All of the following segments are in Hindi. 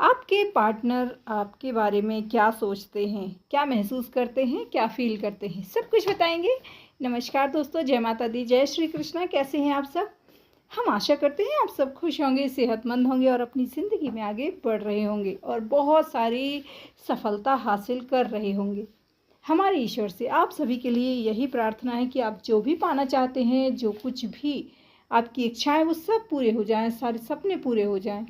आपके पार्टनर आपके बारे में क्या सोचते हैं, क्या महसूस करते हैं, क्या फ़ील करते हैं, सब कुछ बताएँगे। नमस्कार दोस्तों, जय माता दी, जय श्री कृष्णा। कैसे हैं आप सब? हम आशा करते हैं आप सब खुश होंगे, सेहतमंद होंगे और अपनी ज़िंदगी में आगे बढ़ रहे होंगे और बहुत सारी सफलता हासिल कर रहे होंगे। हमारे ईश्वर से आप सभी के लिए यही प्रार्थना है कि आप जो भी पाना चाहते हैं, जो कुछ भी आपकी इच्छाएँ वो सब पूरे हो जाएँ, सारे सपने पूरे हो जाएँ।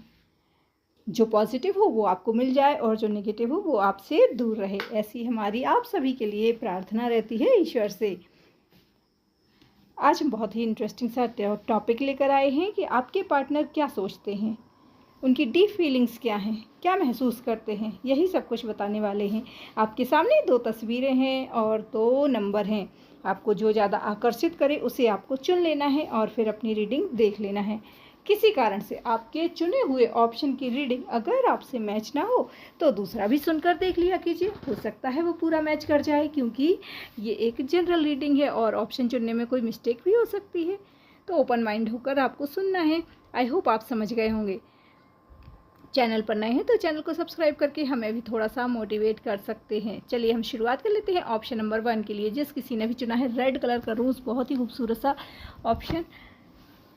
जो पॉजिटिव हो वो आपको मिल जाए और जो नेगेटिव हो वो आपसे दूर रहे, ऐसी हमारी आप सभी के लिए प्रार्थना रहती है ईश्वर से। आज हम बहुत ही इंटरेस्टिंग सा टॉपिक लेकर आए हैं कि आपके पार्टनर क्या सोचते हैं, उनकी डीप फीलिंग्स क्या हैं, क्या महसूस करते हैं, यही सब कुछ बताने वाले हैं। आपके सामने 2 तस्वीरें हैं और 2 नंबर हैं। आपको जो ज़्यादा आकर्षित करे उसे आपको चुन लेना है और फिर अपनी रीडिंग देख लेना है। किसी कारण से आपके चुने हुए ऑप्शन की रीडिंग अगर आपसे मैच ना हो तो दूसरा भी सुनकर देख लिया कीजिए, हो सकता है वो पूरा मैच कर जाए, क्योंकि ये एक जनरल रीडिंग है और ऑप्शन चुनने में कोई मिस्टेक भी हो सकती है। तो ओपन माइंड होकर आपको सुनना है। आई होप आप समझ गए होंगे। चैनल पर नए हैं तो चैनल को सब्सक्राइब करके हमें भी थोड़ा सा मोटिवेट कर सकते हैं। चलिए हम शुरुआत कर लेते हैं ऑप्शन नंबर 1 के लिए, जिस किसी ने भी चुना है रेड कलर का रोज़, बहुत ही खूबसूरत सा ऑप्शन।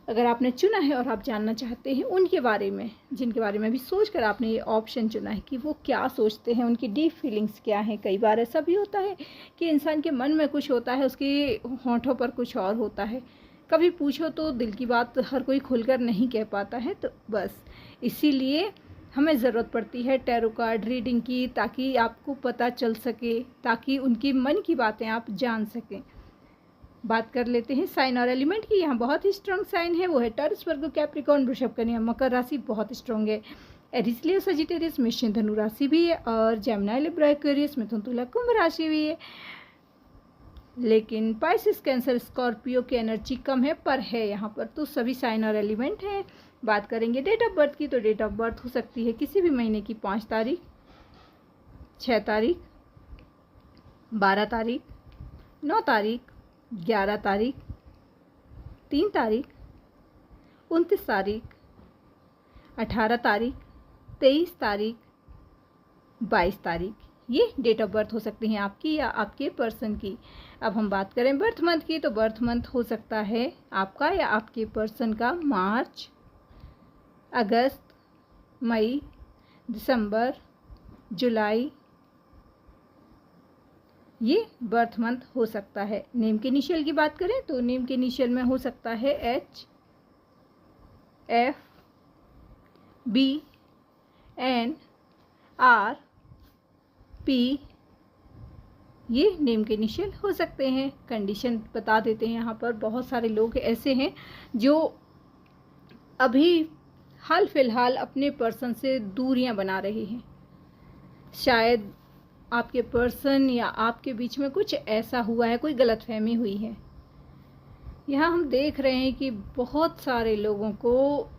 अगर आपने चुना है और आप जानना चाहते हैं उनके बारे में, जिनके बारे में भी सोचकर आपने ये ऑप्शन चुना है कि वो क्या सोचते हैं, उनकी डीप फीलिंग्स क्या हैं। कई बार ऐसा भी होता है कि इंसान के मन में कुछ होता है, उसके होंठों पर कुछ और होता है। कभी पूछो तो दिल की बात हर कोई खुलकर नहीं कह पाता है, तो बस इसीलिए हमें ज़रूरत पड़ती है टैरो कार्ड रीडिंग की, ताकि आपको पता चल सके, ताकि उनकी मन की बातें आप जान सकें। बात कर लेते हैं साइन और एलिमेंट की। यहाँ बहुत ही स्ट्रॉन्ग साइन है, वो है टॉरस, वर्गो, कैप्रिकॉर्न, वृषभ, कन्या, मकर राशि बहुत स्ट्रॉन्ग है। एरीज, लियो, सजिटेरियस, मिशन, धनु राशि भी है और जेमिनी, लिब्रा, एक्वेरियस, मिथुन, तुला, कुंभ राशि भी है। लेकिन पाइसिस, कैंसर, स्कॉर्पियो की एनर्जी कम है, पर है यहाँ पर तो सभी साइन और एलिमेंट है। बात करेंगे डेट ऑफ बर्थ की, तो डेट ऑफ बर्थ हो सकती है किसी भी महीने की 5 तारीख, 6 तारीख, 12 तारीख, 9 तारीख, 11 तारीख, 3 तारीख, 29 तारीख, 18 तारीख, 23 तारीख, 22 तारीख, ये डेट ऑफ बर्थ हो सकती हैं आपकी या आपके पर्सन की। अब हम बात करें बर्थ मंथ की, तो बर्थ मंथ हो सकता है आपका या आपके पर्सन का मार्च, अगस्त, मई, दिसंबर, जुलाई, ये बर्थ मंथ हो सकता है। नेम के इनिशियल की बात करें तो नेम के इनिशियल में हो सकता है H, F, B, N, R, P, ये नेम के इनिशियल हो सकते हैं। कंडीशन बता देते हैं, यहाँ पर बहुत सारे लोग ऐसे हैं जो अभी हाल फिलहाल अपने पर्सन से दूरियां बना रहे हैं। शायद आपके पर्सन या आपके बीच में कुछ ऐसा हुआ है, कोई गलतफहमी हुई है। यहाँ हम देख रहे हैं कि बहुत सारे लोगों को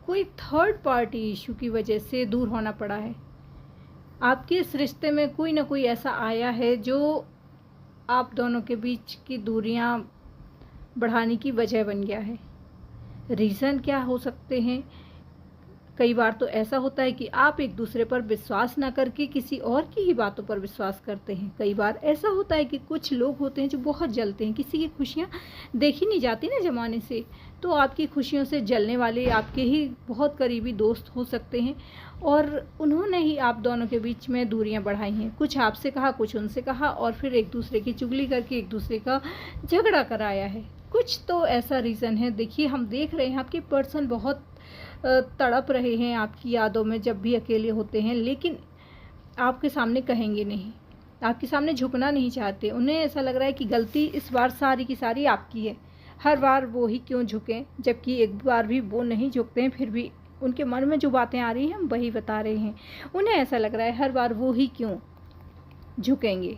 कोई थर्ड पार्टी इशू की वजह से दूर होना पड़ा है। आपके इस रिश्ते में कोई ना कोई ऐसा आया है जो आप दोनों के बीच की दूरियां बढ़ाने की वजह बन गया है। रीज़न क्या हो सकते हैं? कई बार तो ऐसा होता है कि आप एक दूसरे पर विश्वास ना करके किसी और की ही बातों पर विश्वास करते हैं। कई बार ऐसा होता है कि कुछ लोग होते हैं जो बहुत जलते हैं, किसी की खुशियाँ देखी नहीं जाती ना ज़माने से, तो आपकी खुशियों से जलने वाले आपके ही बहुत करीबी दोस्त हो सकते हैं और उन्होंने ही आप दोनों के बीच में दूरियां बढ़ाई हैं। कुछ आपसे कहा, कुछ उनसे कहा और फिर एक दूसरे की चुगली करके एक दूसरे का झगड़ा कराया है। कुछ तो ऐसा रीज़न है। देखिए, हम देख रहे हैं आपके पर्सन बहुत तड़प रहे हैं आपकी यादों में जब भी अकेले होते हैं, लेकिन आपके सामने कहेंगे नहीं, आपके सामने झुकना नहीं चाहते। उन्हें ऐसा लग रहा है कि गलती इस बार सारी की सारी आपकी है, हर बार वो ही क्यों झुकें, जबकि एक बार भी वो नहीं झुकते हैं। फिर भी उनके मन में जो बातें आ रही हैं हम वही बता रहे हैं। उन्हें ऐसा लग रहा है हर बार वो ही क्यों झुकेंगे।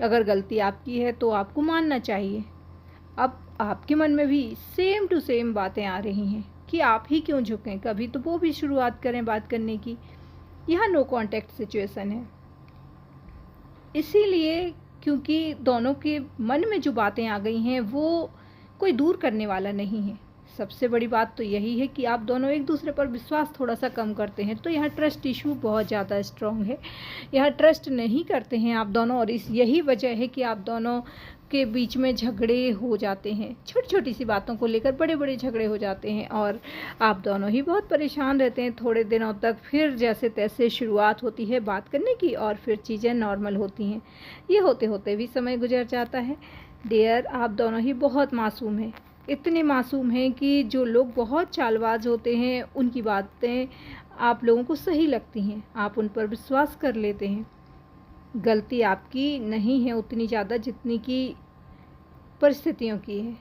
अगर गलती आपकी है तो आपको मानना चाहिए। अब आपके मन में भी सेम टू सेम बातें आ रही हैं कि आप ही क्यों झुकें, कभी तो वो भी शुरुआत करें बात करने की। यहाँ नो कांटेक्ट सिचुएशन है, इसीलिए क्योंकि दोनों के मन में जो बातें आ गई हैं वो कोई दूर करने वाला नहीं है। सबसे बड़ी बात तो यही है कि आप दोनों एक दूसरे पर विश्वास थोड़ा सा कम करते हैं, तो यहाँ ट्रस्ट इशू बहुत ज़्यादा स्ट्रॉन्ग है। यहाँ ट्रस्ट नहीं करते हैं आप दोनों, और यही वजह है कि आप दोनों के बीच में झगड़े हो जाते हैं। छोटी छोटी सी बातों को लेकर बड़े बड़े झगड़े हो जाते हैं और आप दोनों ही बहुत परेशान रहते हैं थोड़े दिनों तक। फिर जैसे तैसे शुरुआत होती है बात करने की और फिर चीज़ें नॉर्मल होती हैं। ये होते होते भी समय गुजर जाता है। डियर, आप दोनों ही बहुत मासूम हैं, इतने मासूम हैं कि जो लोग बहुत चालबाज होते हैं उनकी बातें आप लोगों को सही लगती हैं, आप उन पर विश्वास कर लेते हैं। गलती आपकी नहीं है उतनी ज़्यादा जितनी कि परिस्थितियों की है।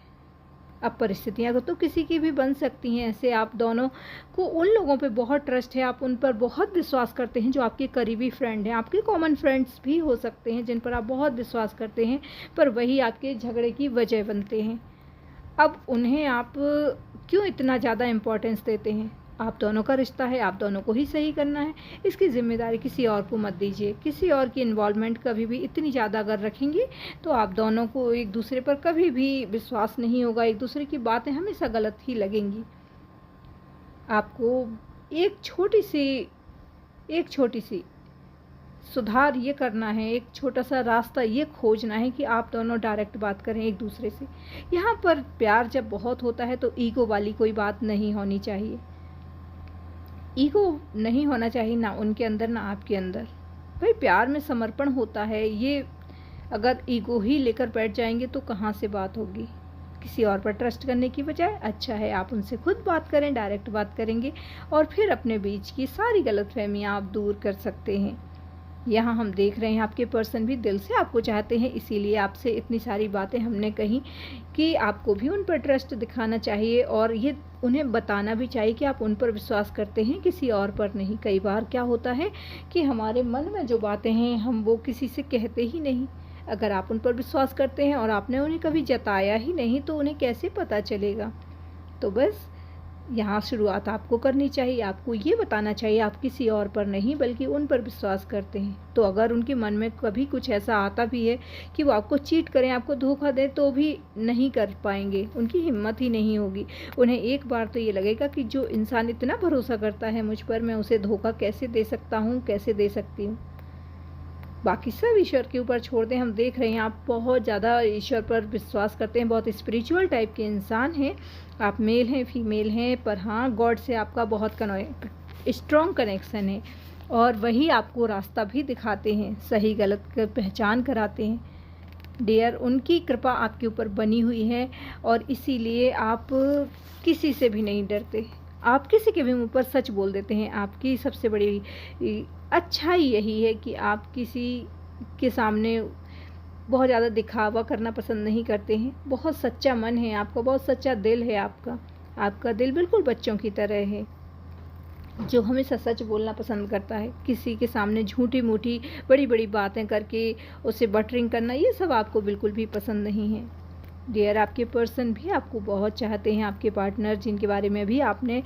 अब परिस्थितियाँ तो किसी की भी बन सकती हैं। ऐसे आप दोनों को उन लोगों पे बहुत ट्रस्ट है, आप उन पर बहुत विश्वास करते हैं जो आपके करीबी फ्रेंड हैं, आपके कॉमन फ्रेंड्स भी हो सकते हैं जिन पर आप बहुत विश्वास करते हैं, पर वही आपके झगड़े की वजह बनते हैं। अब उन्हें आप क्यों इतना ज़्यादा इम्पोर्टेंस देते हैं? आप दोनों का रिश्ता है, आप दोनों को ही सही करना है। इसकी जिम्मेदारी किसी और को मत दीजिए। किसी और की इन्वॉल्वमेंट कभी भी इतनी ज़्यादा अगर रखेंगे तो आप दोनों को एक दूसरे पर कभी भी विश्वास नहीं होगा, एक दूसरे की बातें हमेशा गलत ही लगेंगी। आपको एक छोटी सी सुधार ये करना है, एक छोटा सा रास्ता ये खोजना है कि आप दोनों डायरेक्ट बात करें एक दूसरे से। यहाँ पर प्यार जब बहुत होता है तो ईगो वाली कोई बात नहीं होनी चाहिए। ईगो नहीं होना चाहिए, ना उनके अंदर ना आपके अंदर। भाई प्यार में समर्पण होता है, ये अगर ईगो ही लेकर बैठ जाएंगे तो कहाँ से बात होगी। किसी और पर ट्रस्ट करने की बजाय अच्छा है आप उनसे खुद बात करें, डायरेक्ट बात करेंगे और फिर अपने बीच की सारी गलतफहमियां आप दूर कर सकते हैं। यहाँ हम देख रहे हैं आपके पर्सन भी दिल से आपको चाहते हैं, इसीलिए आपसे इतनी सारी बातें हमने कही कि आपको भी उन पर ट्रस्ट दिखाना चाहिए और ये उन्हें बताना भी चाहिए कि आप उन पर विश्वास करते हैं, किसी और पर नहीं। कई बार क्या होता है कि हमारे मन में जो बातें हैं हम वो किसी से कहते ही नहीं। अगर आप उन पर विश्वास करते हैं और आपने उन्हें कभी जताया ही नहीं तो उन्हें कैसे पता चलेगा। तो बस यहाँ शुरुआत आपको करनी चाहिए, आपको ये बताना चाहिए आप किसी और पर नहीं बल्कि उन पर विश्वास करते हैं। तो अगर उनके मन में कभी कुछ ऐसा आता भी है कि वो आपको चीट करें, आपको धोखा दें, तो भी नहीं कर पाएंगे, उनकी हिम्मत ही नहीं होगी। उन्हें एक बार तो ये लगेगा कि जो इंसान इतना भरोसा करता है मुझ पर, मैं उसे धोखा कैसे दे सकता हूँ, कैसे दे सकती हूँ। बाकी सब ईश्वर के ऊपर छोड़ दें। हम देख रहे हैं आप बहुत ज़्यादा ईश्वर पर विश्वास करते हैं, बहुत स्पिरिचुअल टाइप के इंसान हैं। आप मेल हैं फीमेल हैं, पर हाँ गॉड से आपका बहुत स्ट्रॉन्ग कनेक्शन है और वही आपको रास्ता भी दिखाते हैं, सही गलत की पहचान कराते हैं। डियर, उनकी कृपा आपके ऊपर बनी हुई है और इसीलिए आप किसी से भी नहीं डरते। आप किसी के भी मुंह पर सच बोल देते हैं। आपकी सबसे बड़ी अच्छाई यही है कि आप किसी के सामने बहुत ज़्यादा दिखावा करना पसंद नहीं करते हैं। बहुत सच्चा मन है आपका, बहुत सच्चा दिल है आपका दिल बिल्कुल बच्चों की तरह है जो हमेशा सच बोलना पसंद करता है। किसी के सामने झूठी मूठी बड़ी बड़ी बातें करके उसे बटरिंग करना, ये सब आपको बिल्कुल भी पसंद नहीं है। डियर, आपके पर्सन भी आपको बहुत चाहते हैं। आपके पार्टनर जिनके बारे में भी आपने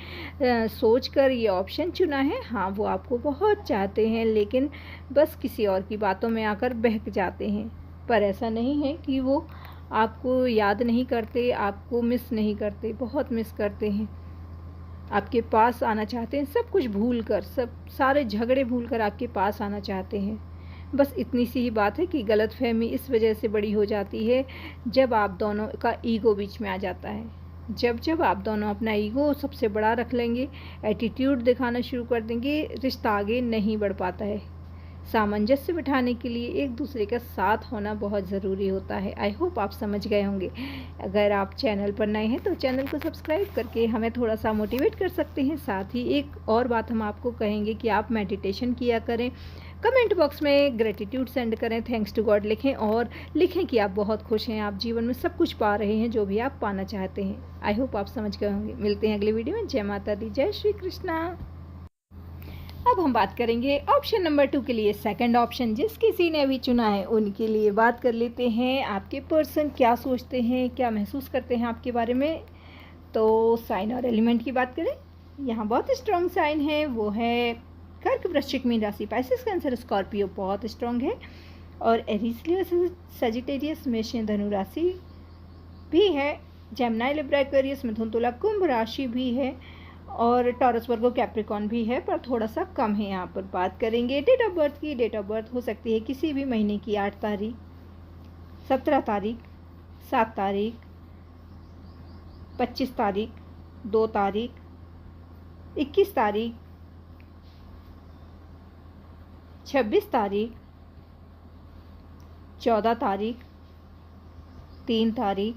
सोच कर ये ऑप्शन चुना है, हाँ वो आपको बहुत चाहते हैं, लेकिन बस किसी और की बातों में आकर बहक जाते हैं। पर ऐसा नहीं है कि वो आपको याद नहीं करते, आपको मिस नहीं करते, बहुत मिस करते हैं। आपके पास आना चाहते हैं, सब कुछ भूल कर, सब सारे झगड़े भूल कर आपके पास आना चाहते हैं। बस इतनी सी ही बात है कि गलतफहमी इस वजह से बड़ी हो जाती है जब आप दोनों का ईगो बीच में आ जाता है। जब आप दोनों अपना ईगो सबसे बड़ा रख लेंगे, एटीट्यूड दिखाना शुरू कर देंगे, रिश्ता आगे नहीं बढ़ पाता है। सामंजस्य बिठाने के लिए एक दूसरे का साथ होना बहुत ज़रूरी होता है। आई होप आप समझ गए होंगे। अगर आप चैनल पर नए हैं तो चैनल को सब्सक्राइब करके हमें थोड़ा सा मोटिवेट कर सकते हैं। साथ ही एक और बात हम आपको कहेंगे कि आप मेडिटेशन किया करें, कमेंट बॉक्स में ग्रेटिट्यूड सेंड करें, थैंक्स टू गॉड लिखें और लिखें कि आप बहुत खुश हैं, आप जीवन में सब कुछ पा रहे हैं जो भी आप पाना चाहते हैं। आई होप आप समझ गए होंगे। मिलते हैं अगले वीडियो में। जय माता दी, जय श्री कृष्णा। अब हम बात करेंगे ऑप्शन नंबर 2 के लिए। सेकंड ऑप्शन जिस किसी ने अभी चुना है उनके लिए बात कर लेते हैं। आपके पर्सन क्या सोचते हैं, क्या महसूस करते हैं आपके बारे में। तो साइन और एलिमेंट की बात करें, यहाँ बहुत स्ट्रॉन्ग साइन है, वो है कर्क, वृश्चिक, मीन राशि, पाइसेस, कैंसर, स्कॉर्पियो बहुत स्ट्रॉन्ग है। और एरीज, लियो, सजिटेरियस, मेष, धनु राशि भी है। जेमिनी, लिब्रा, एक्वेरियस, मिथुन, तुला, कुंभ राशि भी है और टॉरस, वर्गो, कैप्रिकॉर्न भी है, पर थोड़ा सा कम है। यहाँ पर बात करेंगे डेट ऑफ बर्थ की। डेट ऑफ बर्थ हो सकती है किसी भी महीने की 8 तारीख, 17 तारीख, 7 तारीख, 25 तारीख, 2 तारीख, 21 तारीख, 26 तारीख, 14 तारीख, 3 तारीख,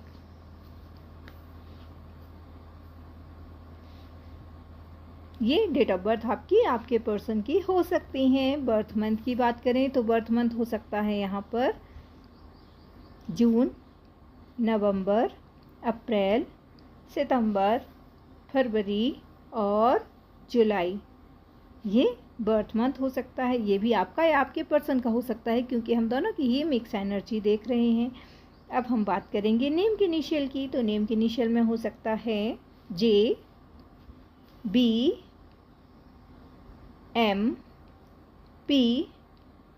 ये डेट ऑफ बर्थ आपकी आपके पर्सन की हो सकती हैं। बर्थ मंथ की बात करें तो बर्थ मंथ हो सकता है यहाँ पर जून, नवंबर, अप्रैल, सितंबर, फरवरी और जुलाई, ये बर्थ मंथ हो सकता है। ये भी आपका या आपके पर्सन का हो सकता है, क्योंकि हम दोनों की ही मिक्स एनर्जी देख रहे हैं। अब हम बात करेंगे नेम के इनिशियल की। तो नेम के इनिशियल में हो सकता है जे, बी, एम, पी,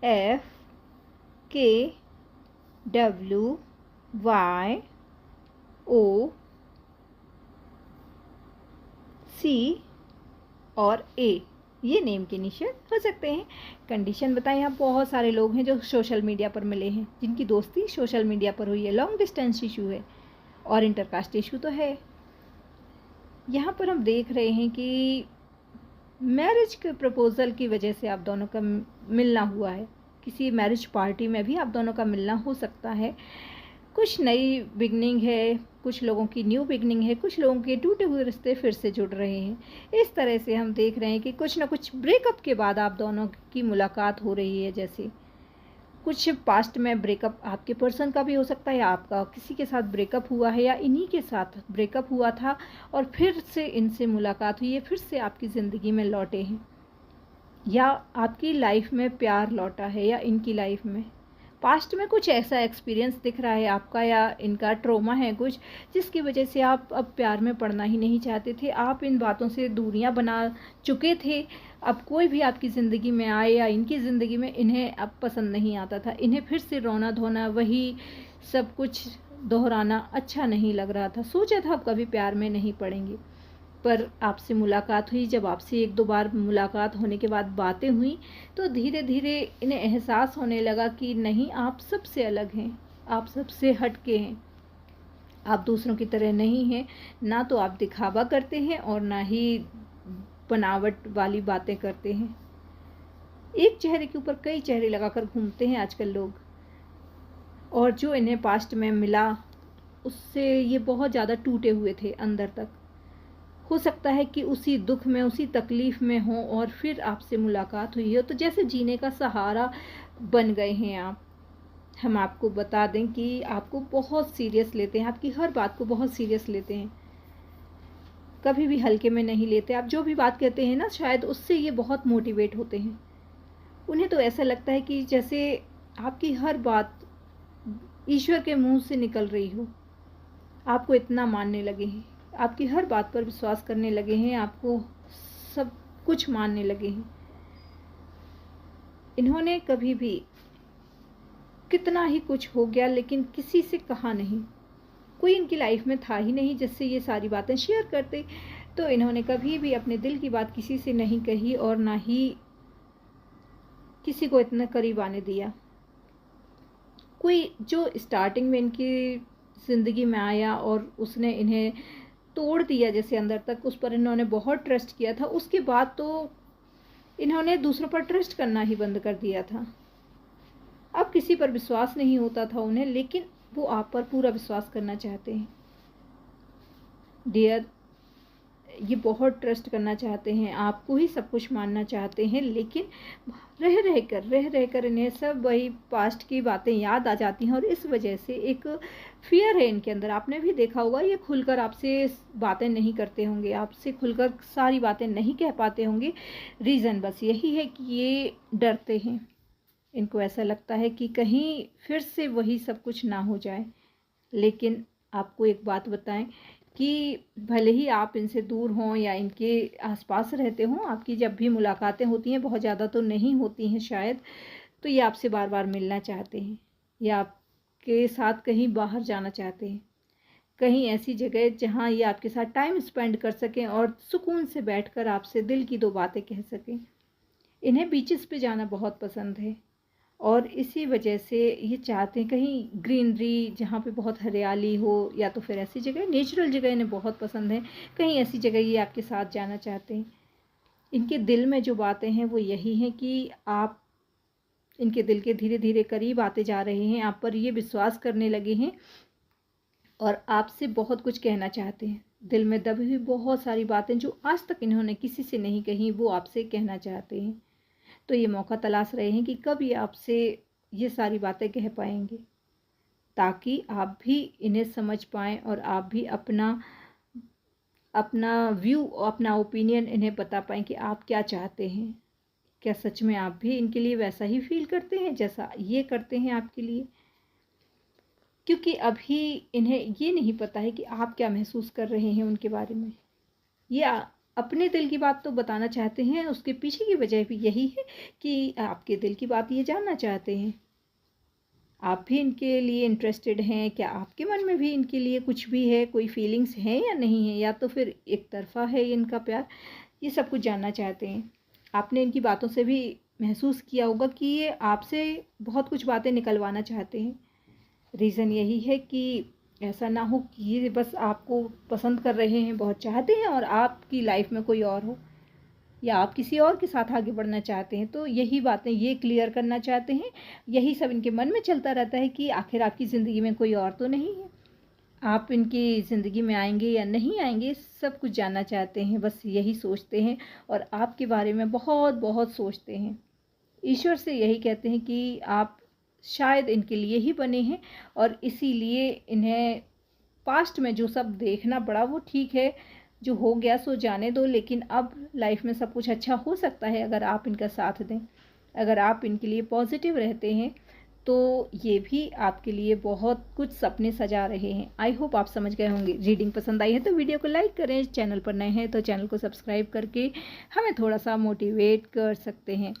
एफ, के, डब्ल्यू, वाई, ओ, सी और ए, ये नेम के इनिशियल हो सकते हैं। कंडीशन बताएं, यहाँ बहुत सारे लोग हैं जो सोशल मीडिया पर मिले हैं, जिनकी दोस्ती सोशल मीडिया पर हुई है, लॉन्ग डिस्टेंस इशू है और इंटरकास्ट इशू तो है। यहाँ पर हम देख रहे हैं कि मैरिज के प्रपोजल की वजह से आप दोनों का मिलना हुआ है। किसी मैरिज पार्टी में भी आप दोनों का मिलना हो सकता है। कुछ नई बिगनिंग है, कुछ लोगों की न्यू बिगनिंग है, कुछ लोगों के टूटे हुए रिश्ते फिर से जुड़ रहे हैं। इस तरह से हम देख रहे हैं कि कुछ ना कुछ ब्रेकअप के बाद आप दोनों की मुलाकात हो रही है। जैसे कुछ पास्ट में ब्रेकअप आपके पर्सन का भी हो सकता है, या आपका किसी के साथ ब्रेकअप हुआ है, या इन्हीं के साथ ब्रेकअप हुआ था और फिर से इनसे मुलाकात हुई है, फिर से आपकी ज़िंदगी में लौटे हैं, या आपकी लाइफ में प्यार लौटा है, या इनकी लाइफ में पास्ट में कुछ ऐसा एक्सपीरियंस दिख रहा है आपका या इनका ट्रॉमा है कुछ, जिसकी वजह से आप अब प्यार में पड़ना ही नहीं चाहते थे। आप इन बातों से दूरियां बना चुके थे। अब कोई भी आपकी ज़िंदगी में आए या इनकी ज़िंदगी में, इन्हें अब पसंद नहीं आता था। इन्हें फिर से रोना धोना, वही सब कुछ दोहराना अच्छा नहीं लग रहा था। सोचा था अब कभी प्यार में नहीं पड़ेंगे, पर आपसे मुलाकात हुई। जब आपसे 1-2 बार मुलाकात होने के बाद बातें हुई, तो धीरे धीरे इन्हें एहसास होने लगा कि नहीं, आप सबसे अलग हैं, आप सबसे हटके हैं, आप दूसरों की तरह नहीं हैं। ना तो आप दिखावा करते हैं और ना ही बनावट वाली बातें करते हैं। एक चेहरे के ऊपर कई चेहरे लगाकर घूमते हैं आजकल लोग, और जो इन्हें पास्ट में मिला उससे ये बहुत ज़्यादा टूटे हुए थे अंदर तक। हो सकता है कि उसी दुख में, उसी तकलीफ़ में हो और फिर आपसे मुलाकात हुई हो, तो जैसे जीने का सहारा बन गए हैं आप। हम आपको बता दें कि आपको बहुत सीरियस लेते हैं, आपकी हर बात को बहुत सीरियस लेते हैं, कभी भी हल्के में नहीं लेते। आप जो भी बात कहते हैं ना, शायद उससे ये बहुत मोटिवेट होते हैं। उन्हें तो ऐसा लगता है कि जैसे आपकी हर बात ईश्वर के मुंह से निकल रही हो। आपको इतना मानने लगे हैं, आपकी हर बात पर विश्वास करने लगे हैं, आपको सब कुछ मानने लगे हैं। इन्होंने कभी भी कितना ही कुछ हो गया लेकिन किसी से कहा नहीं। कोई इनकी लाइफ में था ही नहीं जिससे ये सारी बातें शेयर करते। तो इन्होंने कभी भी अपने दिल की बात किसी से नहीं कही और ना ही किसी को इतना करीब आने दिया। कोई जो स्टार्टिंग में इनकी ज़िंदगी में आया और उसने इन्हें तोड़ दिया जैसे अंदर तक, उस पर इन्होंने बहुत ट्रस्ट किया था। उसके बाद तो इन्होंने दूसरों पर ट्रस्ट करना ही बंद कर दिया था। अब किसी पर विश्वास नहीं होता था उन्हें, लेकिन वो आप पर पूरा विश्वास करना चाहते हैं डियर। ये बहुत ट्रस्ट करना चाहते हैं, आपको ही सब कुछ मानना चाहते हैं, लेकिन रह रह कर इन्हें सब वही पास्ट की बातें याद आ जाती हैं और इस वजह से एक फियर है इनके अंदर। आपने भी देखा होगा, ये खुलकर आपसे बातें नहीं करते होंगे, आपसे खुलकर सारी बातें नहीं कह पाते होंगे। रीज़न बस यही है कि ये डरते हैं। इनको ऐसा लगता है कि कहीं फिर से वही सब कुछ ना हो जाए। लेकिन आपको एक बात बताएं कि भले ही आप इनसे दूर हों या इनके आसपास रहते हों, आपकी जब भी मुलाकातें होती हैं, बहुत ज़्यादा तो नहीं होती हैं शायद, तो ये आपसे बार बार मिलना चाहते हैं या आपके साथ कहीं बाहर जाना चाहते हैं। कहीं ऐसी जगह जहाँ ये आपके साथ टाइम स्पेंड कर सकें और सुकून से बैठकर आपसे दिल की 2 बातें कह सकें। इन्हें बीचेस पे जाना बहुत पसंद है और इसी वजह से ये चाहते हैं कहीं ग्रीनरी जहाँ पे बहुत हरियाली हो, या तो फिर ऐसी जगह, नेचुरल जगह इन्हें बहुत पसंद है। कहीं ऐसी जगह ये आपके साथ जाना चाहते हैं। इनके दिल में जो बातें हैं वो यही हैं कि आप इनके दिल के धीरे धीरे करीब आते जा रहे हैं, आप पर ये विश्वास करने लगे हैं और आपसे बहुत कुछ कहना चाहते हैं। दिल में दबी हुई बहुत सारी बातें जो आज तक इन्होंने किसी से नहीं कही, वो आपसे कहना चाहते हैं। तो ये मौका तलाश रहे हैं कि कब ये आपसे ये सारी बातें कह पाएंगे, ताकि आप भी इन्हें समझ पाएँ और आप भी अपना व्यू, अपना ओपिनियन इन्हें बता पाएँ कि आप क्या चाहते हैं। क्या सच में आप भी इनके लिए वैसा ही फील करते हैं जैसा ये करते हैं आपके लिए? क्योंकि अभी इन्हें ये नहीं पता है कि आप क्या महसूस कर रहे हैं उनके बारे में। ये अपने दिल की बात तो बताना चाहते हैं, उसके पीछे की वजह भी यही है कि आपके दिल की बात ये जानना चाहते हैं। आप भी इनके लिए इंटरेस्टेड हैं? क्या आपके मन में भी इनके लिए कुछ भी है, कोई फीलिंग्स हैं या नहीं है, या तो फिर एक तरफ़ा है इनका प्यार? ये सब कुछ जानना चाहते हैं। आपने इनकी बातों से भी महसूस किया होगा कि ये आपसे बहुत कुछ बातें निकलवाना चाहते हैं। रीज़न यही है कि ऐसा ना हो कि ये बस आपको पसंद कर रहे हैं, बहुत चाहते हैं और आपकी लाइफ में कोई और हो, या आप किसी और के साथ आगे बढ़ना चाहते हैं। तो यही बातें ये क्लियर करना चाहते हैं। यही सब इनके मन में चलता रहता है कि आखिर आपकी ज़िंदगी में कोई और तो नहीं है, आप इनकी ज़िंदगी में आएंगे या नहीं आएंगे, सब कुछ जानना चाहते हैं। बस यही सोचते हैं और आपके बारे में बहुत बहुत सोचते हैं। ईश्वर से यही कहते हैं कि आप शायद इनके लिए ही बने हैं और इसीलिए इन्हें पास्ट में जो सब देखना पड़ा वो ठीक है, जो हो गया सो जाने दो, लेकिन अब लाइफ में सब कुछ अच्छा हो सकता है अगर आप इनका साथ दें, अगर आप इनके लिए पॉजिटिव रहते हैं। तो ये भी आपके लिए बहुत कुछ सपने सजा रहे हैं। आई होप आप समझ गए होंगे। रीडिंग पसंद आई है तो वीडियो को लाइक करें, चैनल पर नए हैं तो चैनल को सब्सक्राइब करके हमें थोड़ा सा मोटिवेट कर सकते हैं।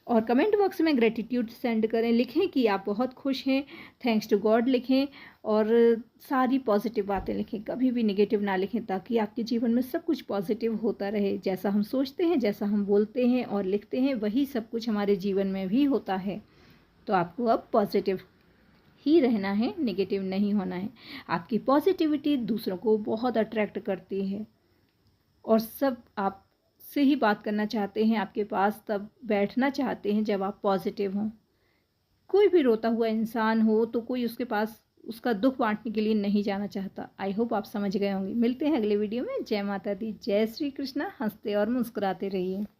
और कमेंट बॉक्स में ग्रेटिट्यूड सेंड करें, लिखें कि आप बहुत खुश हैं, थैंक्स टू गॉड लिखें और सारी पॉजिटिव बातें लिखें, कभी भी नेगेटिव ना लिखें, ताकि आपके जीवन में सब कुछ पॉजिटिव होता रहे। जैसा हम सोचते हैं, जैसा हम बोलते हैं और लिखते हैं, वही सब कुछ हमारे जीवन में भी होता है। तो आपको अब पॉजिटिव ही रहना है, नेगेटिव नहीं होना है। आपकी पॉजिटिविटी दूसरों को बहुत अट्रैक्ट करती है और सब आप से ही बात करना चाहते हैं, आपके पास तब बैठना चाहते हैं जब आप पॉजिटिव हों। कोई भी रोता हुआ इंसान हो तो कोई उसके पास उसका दुख बांटने के लिए नहीं जाना चाहता। आई होप आप समझ गए होंगे। मिलते हैं अगले वीडियो में। जय माता दी, जय श्री कृष्णा। हंसते और मुस्कुराते रहिए।